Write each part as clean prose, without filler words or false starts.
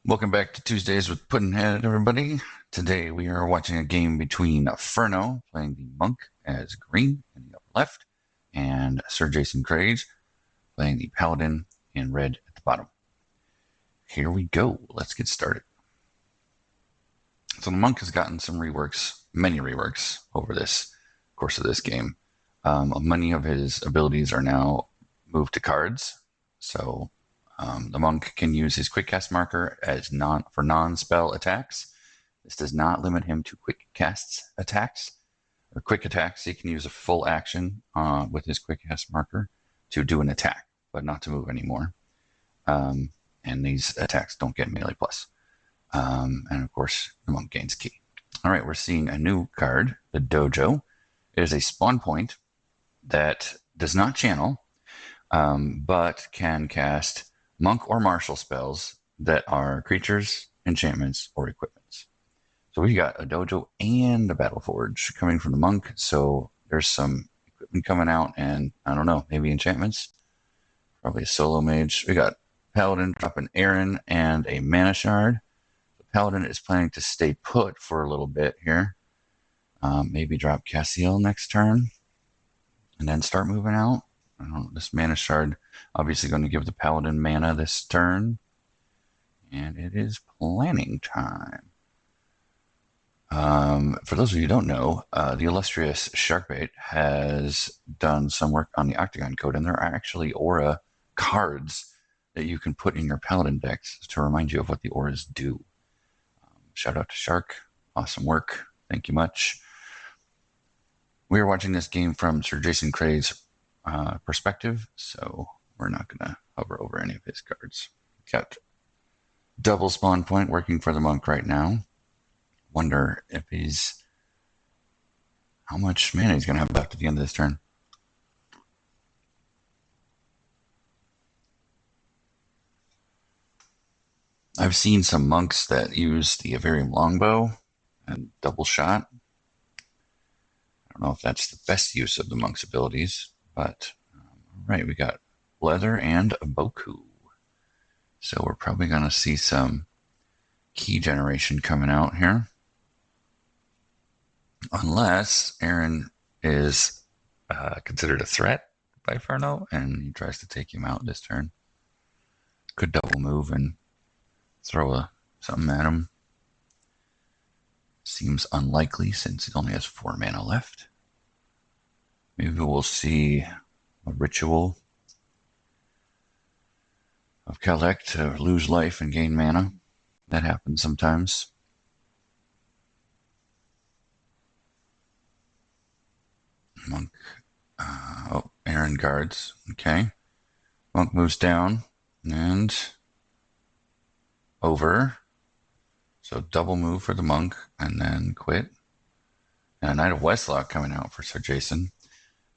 Welcome back to Tuesdays with Puddnhead, everybody. Today we are watching a game between Furno, playing the monk as green in the upper left, and SirJasonCrage, playing the paladin in red at the bottom. Here we go. Let's get started. So the monk has gotten some reworks, many reworks over this course of this game. Many of his abilities are now moved to cards, so the monk can use his quick cast marker as for non-spell attacks. This does not limit him to quick casts attacks or quick attacks. He can use a full action with his quick cast marker to do an attack, but not to move anymore. And these attacks don't get melee plus. And of course, the monk gains key. All right, we're seeing a new card, the Dojo. It is a spawn point that does not channel, but can cast monk or martial spells that are creatures, enchantments, or equipments. So we got a Dojo and a Battle Forge coming from the monk. So there's some equipment coming out, and I don't know, maybe enchantments. Probably a solo mage. We got Paladin dropping Aaron and a Mana Shard. The Paladin is planning to stay put for a little bit here. Maybe drop Cassiel next turn, and then start moving out. I don't know, this Mana Shard obviously going to give the Paladin mana this turn. And it is planning time. For those of you who don't know, the illustrious Sharkbait has done some work on the Octagon Code, and there are actually aura cards that you can put in your Paladin decks to remind you of what the auras do. Shout out to Shark. Awesome work. Thank you much. We are watching this game from SirJasonCrage's perspective, so we're not going to hover over any of his cards. Got double spawn point working for the monk right now. Wonder if how much mana he's going to have left at the end of this turn. I've seen some monks that use the Avarium longbow and double shot. I don't know if that's the best use of the monk's abilities, but all right, we got leather and a Boku. So we're probably going to see some key generation coming out here. Unless Aaron is considered a threat by Furno and he tries to take him out this turn. Could double move and throw something at him. Seems unlikely since he only has 4 mana left. Maybe we'll see a ritual of collect to lose life and gain mana. That happens sometimes. Monk. Aaron guards. Okay. Monk moves down and over. So double move for the monk and then quit. And a Knight of Westlock coming out for Sir Jason.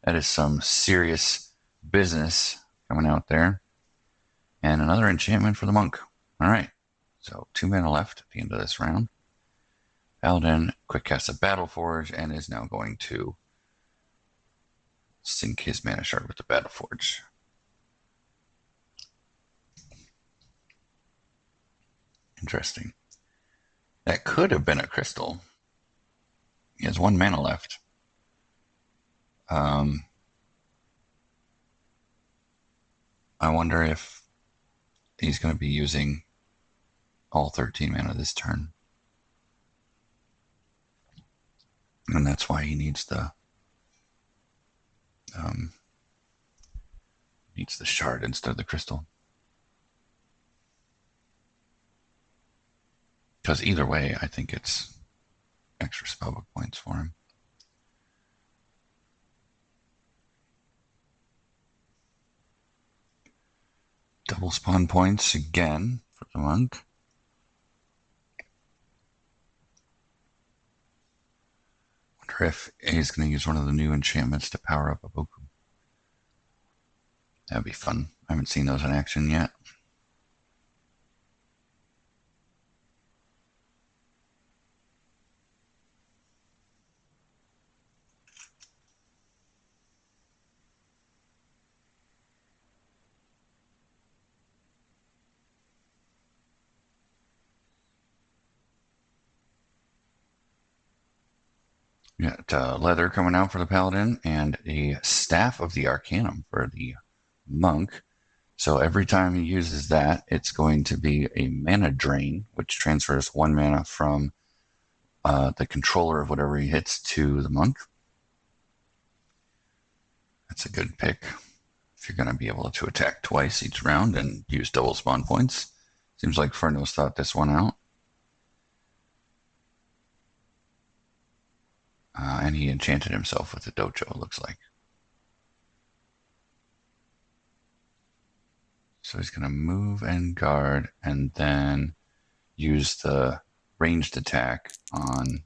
That is some serious business coming out there. And another enchantment for the monk. All right. So 2 mana left at the end of this round. Paladin quick casts a Battle Forge and is now going to sync his Mana Shard with the Battle Forge. Interesting. That could have been a crystal. He has 1 mana left. I wonder if he's going to be using all 13 mana this turn. And that's why he needs the shard instead of the crystal. Because either way, I think it's extra spellbook points for him. Double spawn points again for the monk. Wonder if he's going to use one of the new enchantments to power up a Boku. That'd be fun. I haven't seen those in action yet. We got leather coming out for the Paladin and a Staff of the Arcanum for the Monk. So every time he uses that, it's going to be a mana drain, which transfers 1 mana from the controller of whatever he hits to the Monk. That's a good pick if you're going to be able to attack twice each round and use double spawn points. Seems like Furno's thought this one out. And he enchanted himself with the Dojo, it looks like. So he's going to move and guard and then use the ranged attack on,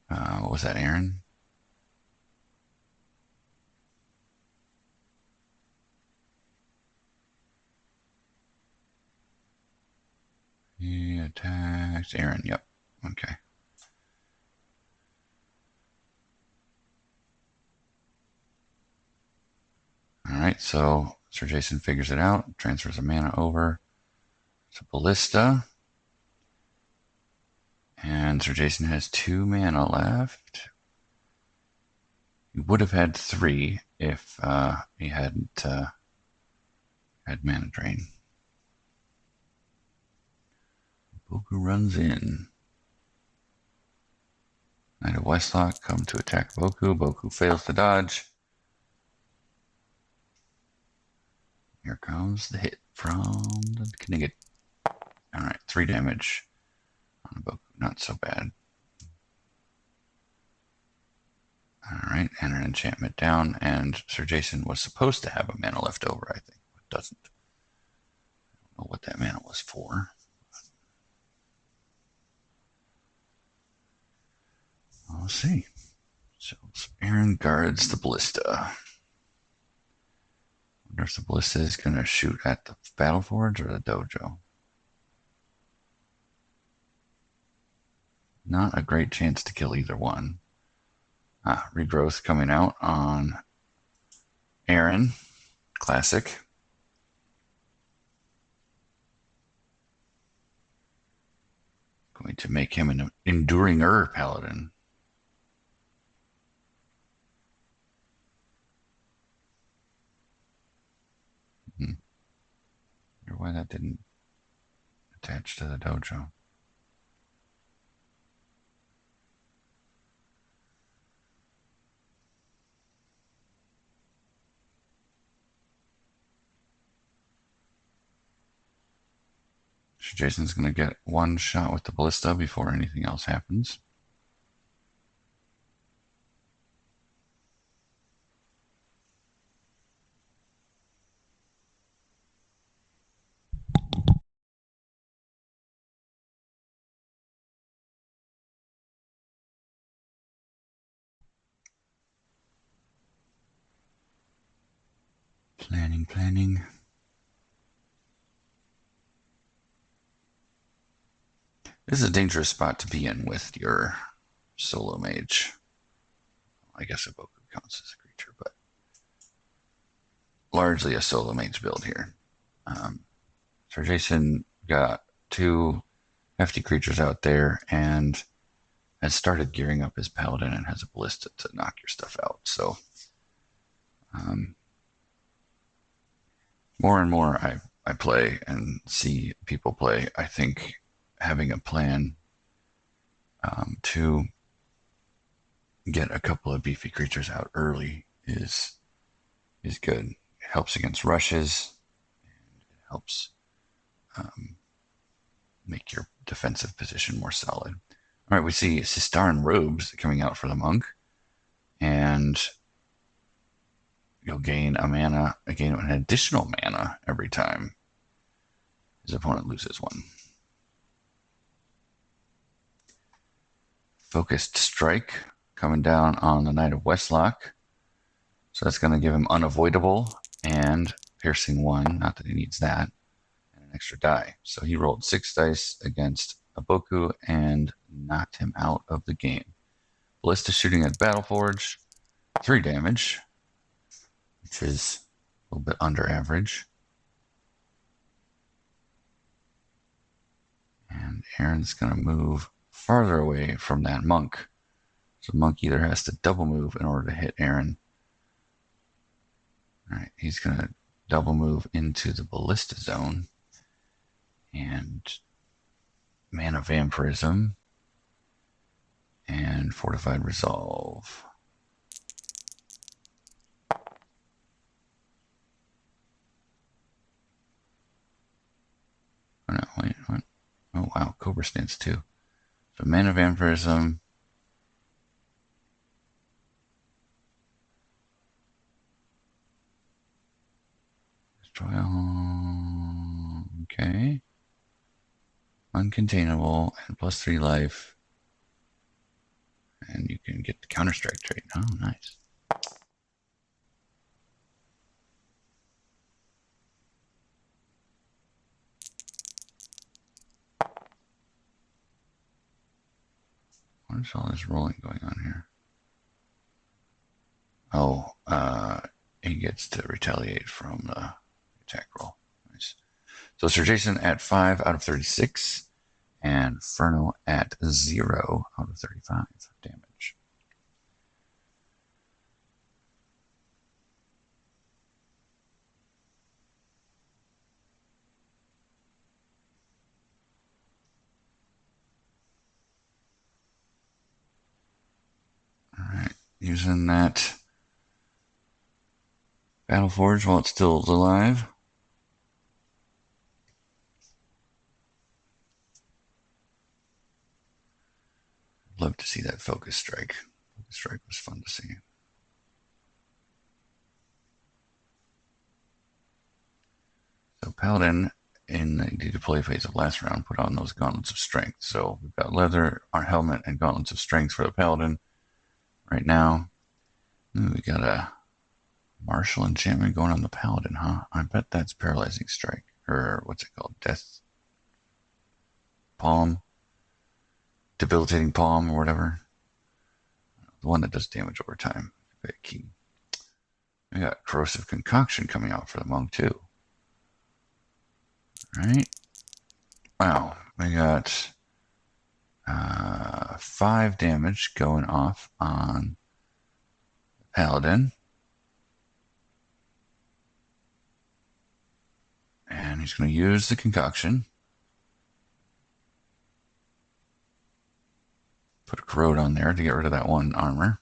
what was that, Aaron? He attacks Aaron, yep. Okay. All right, so Sir Jason figures it out, transfers a mana over to Ballista. And Sir Jason has 2 mana left. He would have had 3 if he hadn't had mana drain. Boku runs in. Knight of Westlock come to attack Boku. Boku fails to dodge. Here comes the hit from the Knigget. Alright, 3 damage on Boku. Not so bad. Alright, and an enchantment down, and Sir Jason was supposed to have a mana left over, I think, but doesn't. I don't know what that mana was for. We'll see. So Aaron guards the Ballista. Wonder if the Ballista is going to shoot at the Battle Forge or the Dojo. Not a great chance to kill either one. Regrowth coming out on Aaron. Classic. Going to make him an enduring-er Paladin. Wonder why that didn't attach to the Dojo. So Jason's going to get 1 shot with the Ballista before anything else happens. Planning. This is a dangerous spot to be in with your solo mage. I guess a Boku counts as a creature, but largely a solo mage build here. Sir Jason got 2 hefty creatures out there and has started gearing up his Paladin and has a Ballista to knock your stuff out. So more and more I play and see people play, I think having a plan to get a couple of beefy creatures out early is good. It helps against rushes, and it helps make your defensive position more solid. All right, we see Sistaran Robes coming out for the Monk, and you'll gain an additional mana every time his opponent loses 1. Focused Strike coming down on the Knight of Westlock. So that's going to give him Unavoidable and Piercing 1. Not that he needs that. And an extra die. So he rolled 6 dice against a Boku and knocked him out of the game. Ballista shooting at Battleforge. 3 damage, which is a little bit under average. And Aaron's going to move farther away from that monk. So the monk either has to double move in order to hit Aaron. All right, he's going to double move into the ballista zone and mana vampirism and fortified resolve. Oh no, wait, what? Oh wow, Cobra stance too. So mana vampirism. Destroy all. Okay. Uncontainable and +3 life. And you can get the Counter-Strike trait. Oh, nice. What is all this rolling going on here? Oh, he gets to retaliate from the attack roll. Nice. So Sir Jason at 5 out of 36, and Furno at 0 out of 35 damage. All right, using that Battleforge while it's still alive. Love to see that Focus Strike. Focus Strike was fun to see. So Paladin, in the deploy phase of last round, put on those Gauntlets of Strength. So we've got leather, our helmet, and Gauntlets of Strength for the Paladin right now. Ooh, we got a martial enchantment going on the Paladin, huh? I bet that's Paralyzing Strike, or what's it called? Death Palm? Debilitating Palm, or whatever. The one that does damage over time. Very key. We got Corrosive Concoction coming out for the monk, too. Right? Wow. We got 5 damage going off on Paladin. And he's going to use the concoction. Put a corrode on there to get rid of that 1 armor.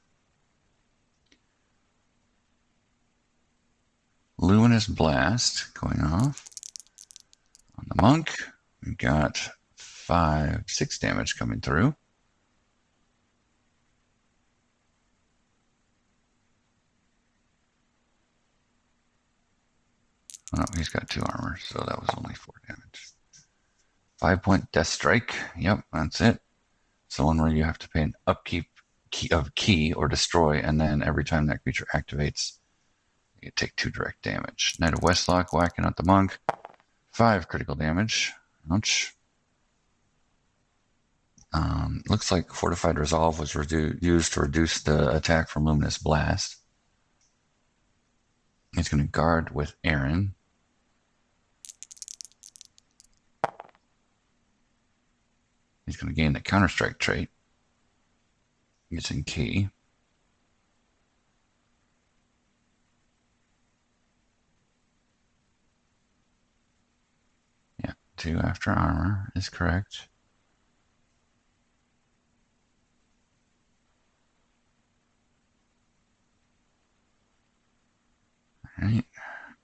Luminous Blast going off on the monk. We've got 6 damage coming through. Oh, no, he's got 2 armor, so that was only 4 damage. 5-point Death Strike. Yep, that's it. It's the one where you have to pay an upkeep key or destroy, and then every time that creature activates, you take 2 direct damage. Knight of Westlock whacking at the monk. 5 critical damage. Ouch. Looks like Fortified Resolve was used to reduce the attack from Luminous Blast. He's going to guard with Aaron. He's going to gain the Counter-Strike trait using key. Yeah, 2 after armor is correct. All right,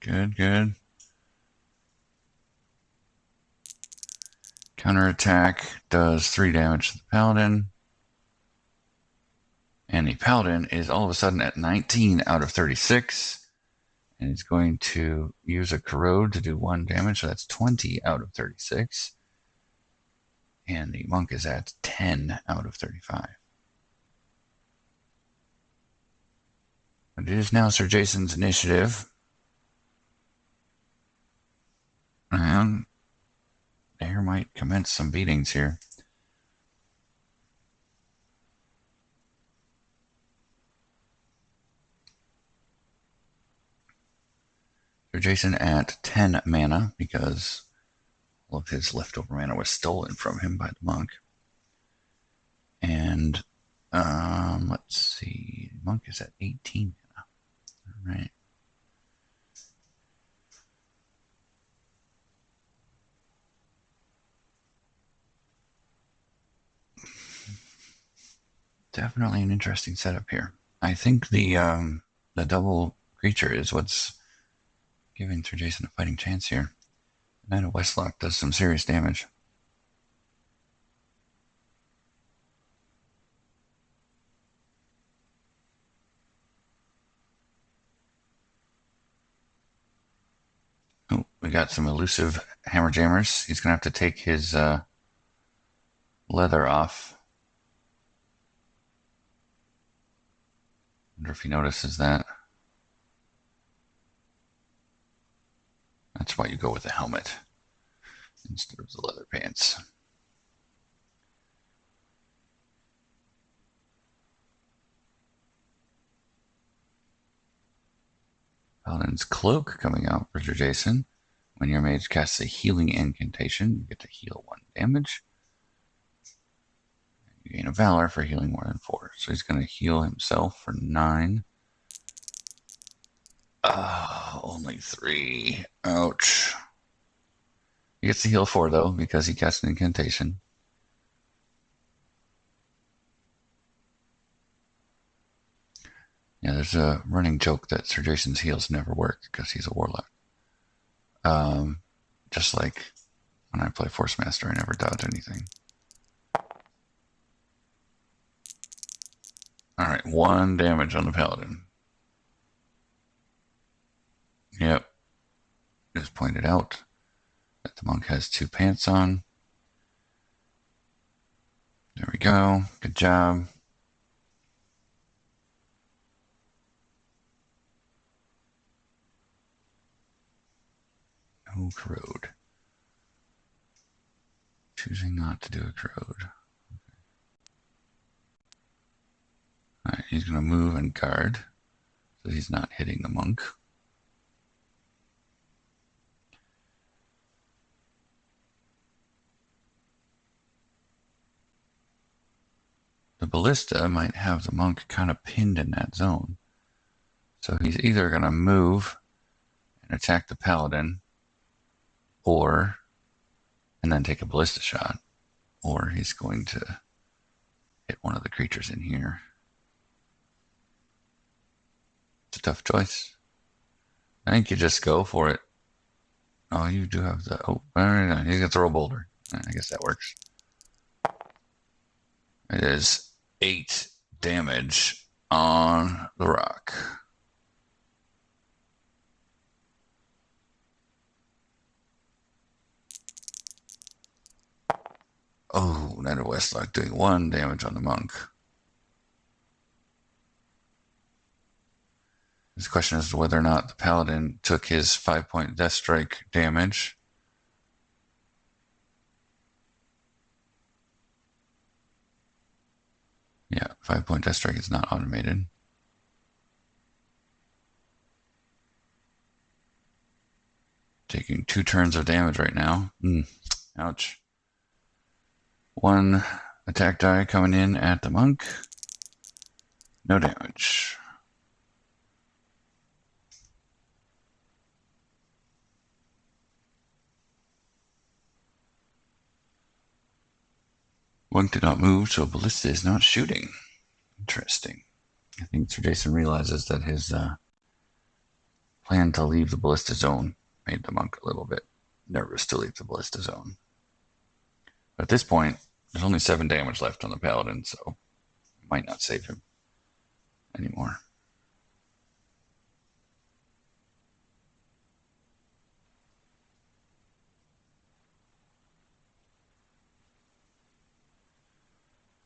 good. Counterattack does 3 damage to the Paladin. And the Paladin is all of a sudden at 19 out of 36. And he's going to use a corrode to do 1 damage, so that's 20 out of 36. And the monk is at 10 out of 35. But it is now Sir Jason's initiative. And there might commence some beatings here. Sir Jason at 10 mana because all of his leftover mana was stolen from him by the monk. And let's see. Monk is at 18 now. All right. Definitely an interesting setup here. I think the double creature is what's giving SirJason a fighting chance here. Knight of Westlock does some serious damage. Oh, we got some elusive hammer jammers. He's gonna have to take his leather off. Wonder if he notices that. That's why you go with the helmet instead of the leather pants. Paladin's Cloak coming out for SirJason. When your mage casts a healing incantation, you get to heal 1 damage. You gain a Valor for healing more than 4. So he's going to heal himself for 9. Only 3. Ouch. He gets to heal 4, though, because he cast an incantation. Yeah, there's a running joke that SirJason's heals never work because he's a warlock. Just like when I play Force Master, I never dodge anything. Alright, 1 damage on the Paladin. Yep. Just pointed out that the monk has 2 pants on. There we go. Good job. No corrode. Choosing not to do a corrode. Alright, he's going to move and guard, so he's not hitting the monk. The ballista might have the monk kind of pinned in that zone. So he's either going to move and attack the paladin, and then take a ballista shot, or he's going to hit one of the creatures in here. It's a tough choice. I think you just go for it. Oh, you do have the... Oh, he's going to throw a boulder. I guess that works. It is 8 damage on the rock. Oh, Knight of Westlock doing 1 damage on the monk. This question is whether or not the paladin took his 5-point death strike damage. Yeah, 5-point death strike is not automated. Taking 2 turns of damage right now. Ouch. 1 attack die coming in at the monk. No damage. Monk did not move, so ballista is not shooting. Interesting. I think SirJason realizes that his plan to leave the ballista zone made the monk a little bit nervous to leave the ballista zone. But at this point, there's only 7 damage left on the paladin, so it might not save him anymore.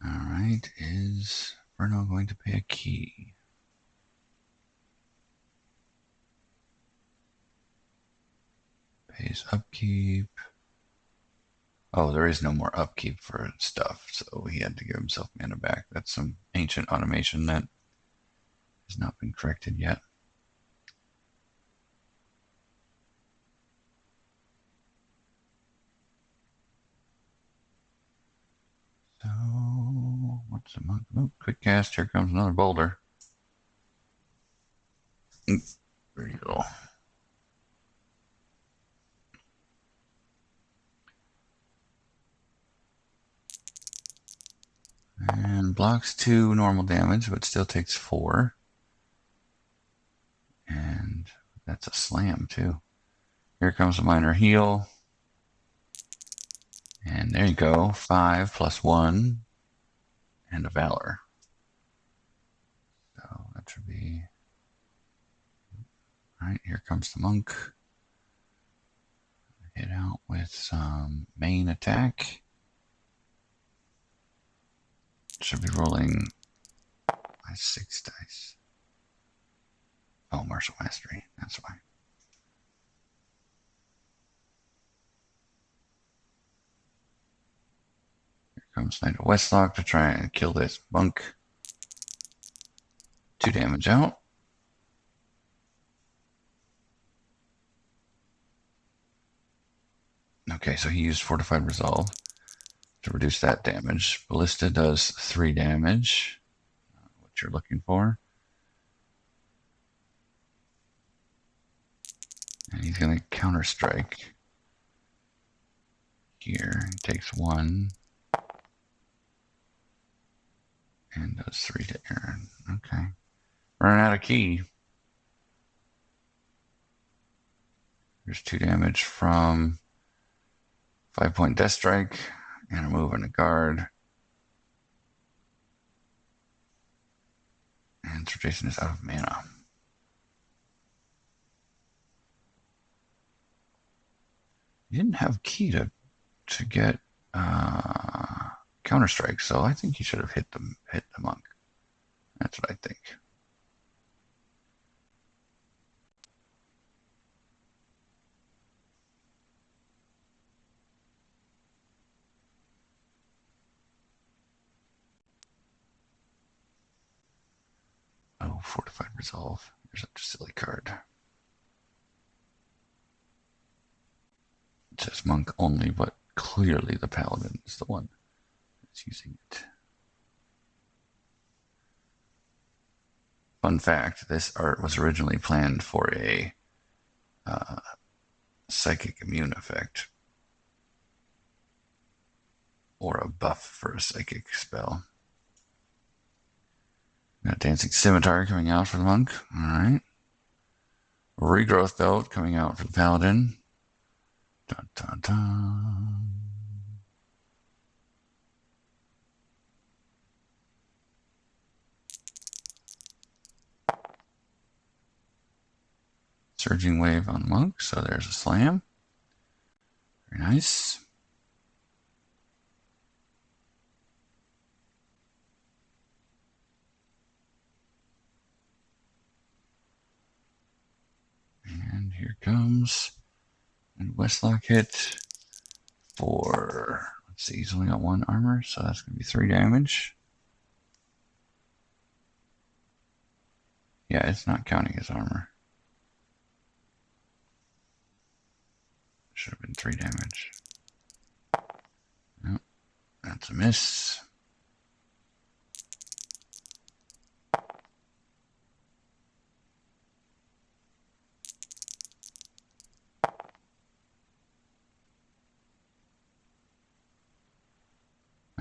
All right, is Furno going to pay a key? Pays upkeep. Oh, there is no more upkeep for stuff, so he had to give himself mana back. That's some ancient automation that has not been corrected yet. So What's a monk? Oh, quick cast. Here comes another boulder. There you go. And blocks 2 normal damage, but still takes 4. And that's a slam, too. Here comes a minor heal. And there you go. 5 plus 1. And a valor. So that should be... Alright, here comes the monk. Hit out with some main attack. Should be rolling my 6 dice. Oh, martial mastery. That's why. Here comes Knight of Westlock to try and kill this monk. 2 damage out. Okay, so he used Fortified Resolve to reduce that damage. Ballista does 3 damage. What you're looking for. And he's going to counter strike. Here, he takes 1. And does 3 to Aaron. Okay. Running out of key. There's 2 damage from 5-point Death Strike. And a move and a guard. And SirJason is out of mana. He didn't have key to get counter strike, so I think he should have hit the monk. That's what I think. Oh, Fortified Resolve. You're such a silly card. It says monk only, but clearly the Paladin is the one that's using it. Fun fact, this art was originally planned for a psychic immune effect. Or a buff for a psychic spell. Got Dancing Scimitar coming out for the monk. Alright. Regrowth Belt coming out for the Paladin. Dun, dun, dun. Surging Wave on the monk, so there's a slam. Very nice. And here comes and Westlock hit for, let's see, he's only got 1 armor, so that's going to be 3 damage. Yeah, it's not counting his armor. Should have been 3 damage. Nope, that's a miss.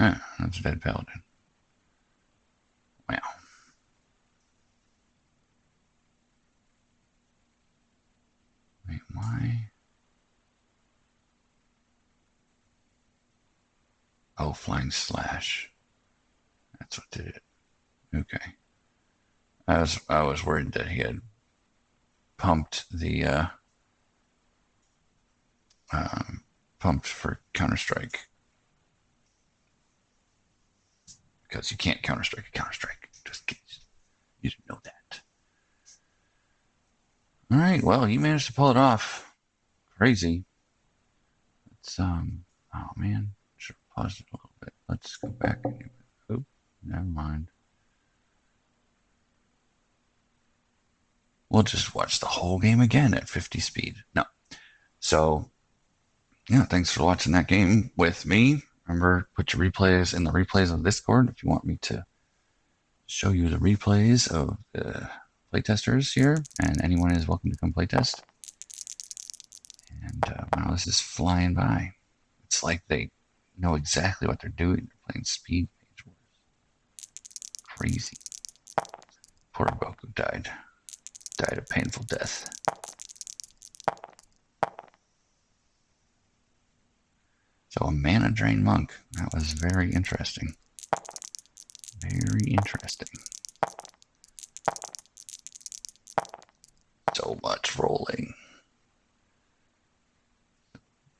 Ah, that's a dead Paladin. Wow. Wait, why? Oh, Flying Slash. That's what did it. Okay. I was worried that he had pumped the pumped for Counter-Strike. Because you can't Counter-Strike a Counter-Strike. Just in case you didn't know that. Alright, well, you managed to pull it off. Crazy. It's oh man. Should have paused it a little bit. Let's go back. Oh, never mind. We'll just watch the whole game again at 50 speed. No. So, yeah, thanks for watching that game with me. Remember, put your replays in the replays of Discord if you want me to show you the replays of the playtesters here, and anyone is welcome to come playtest. And wow, this is flying by. It's like they know exactly what they're doing. They're playing speed mage wars. Crazy. Poor Goku died. Died a painful death. So a mana drain monk. That was very interesting. Very interesting. So much rolling.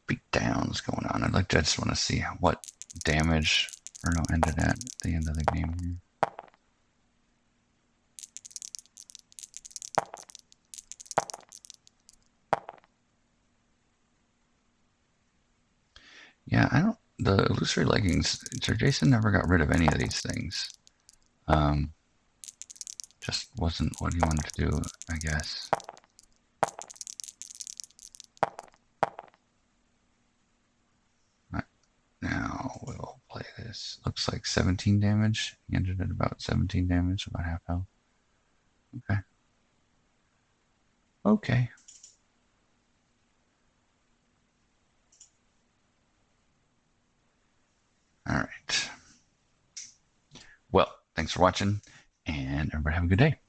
Beat downs going on. I just want to see what damage Furno ended at the end of the game here. Yeah, the illusory leggings, Sir Jason never got rid of any of these things. Just wasn't what he wanted to do, I guess. Right, now we'll play this. Looks like 17 damage. He ended at about 17 damage, about half health. Okay. Okay. All right. Well, thanks for watching, and everybody have a good day.